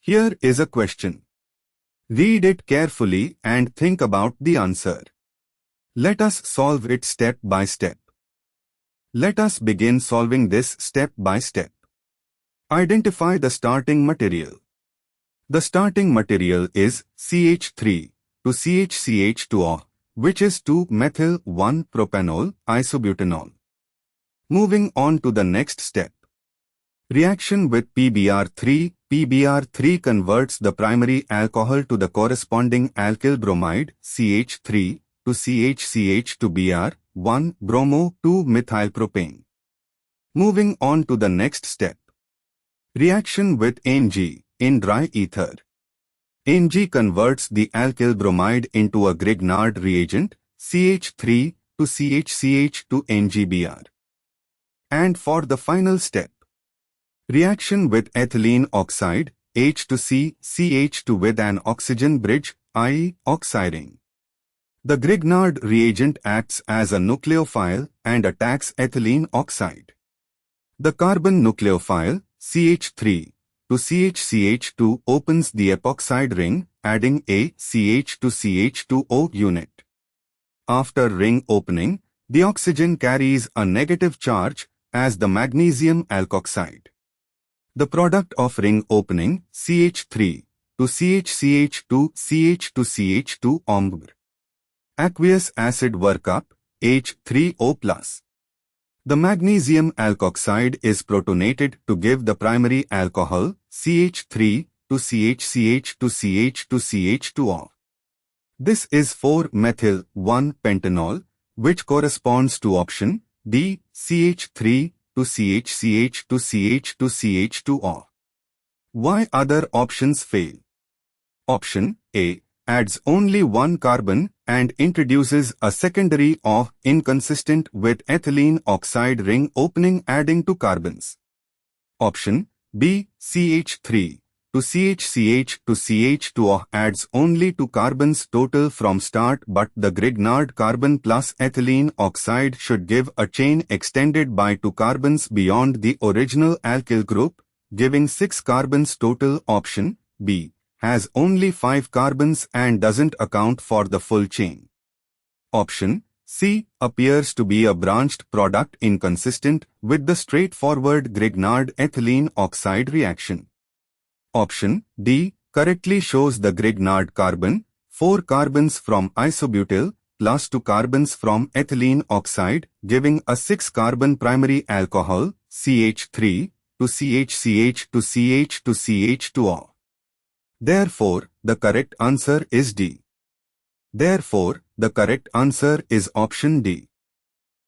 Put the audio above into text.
Here is a question. Read it carefully and think about the answer. Let us solve it step by step. Let us begin solving this step by step. Identify the starting material. The starting material is CH3 to CHCH2OH, which is 2-methyl-1-propanol isobutanol. Moving on to the next step. Reaction with PBr3. PBr3 converts the primary alcohol to the corresponding alkyl bromide CH3 to CHCH2Br1 bromo 2-methylpropane. Moving on to the next step. Reaction with Ng in dry ether. Ng converts the alkyl bromide into a Grignard reagent CH3 to CHCH2NgBr. And for the final step. Reaction with ethylene oxide H2C CH2 with an oxygen bridge, i.e. oxiring. The Grignard reagent acts as a nucleophile and attacks ethylene oxide. The carbon nucleophile CH3 to CHCH2 opens the epoxide ring, adding a CH2CH2O unit. After ring opening, the oxygen carries a negative charge as the magnesium alkoxide. The product of ring opening CH3 to CHCH2 CH2CH2 aqueous acid workup H3O+. The magnesium alkoxide is protonated to give the primary alcohol CH3 to CHCH2CH2CH2O. This is 4-methyl-1-pentanol, which corresponds to option D, CH3 to CHCH2CH2CH2O. Why other options fail? Option A adds only one carbon and introduces a secondary OH inconsistent with ethylene oxide ring opening adding two carbons. Option B, CH3 to CHCH2CH2OH adds only two carbons total from start, but the Grignard carbon plus ethylene oxide should give a chain extended by two carbons beyond the original alkyl group, giving 6 carbons total. Option B has only 5 carbons and doesn't account for the full chain. Option C appears to be a branched product inconsistent with the straightforward Grignard ethylene oxide reaction. Option D correctly shows the Grignard carbon, 4 carbons from isobutyl plus 2 carbons from ethylene oxide, giving a 6-carbon primary alcohol CH3 to CHCH2CH2CH2O. Therefore, the correct answer is D. Therefore, the correct answer is option D.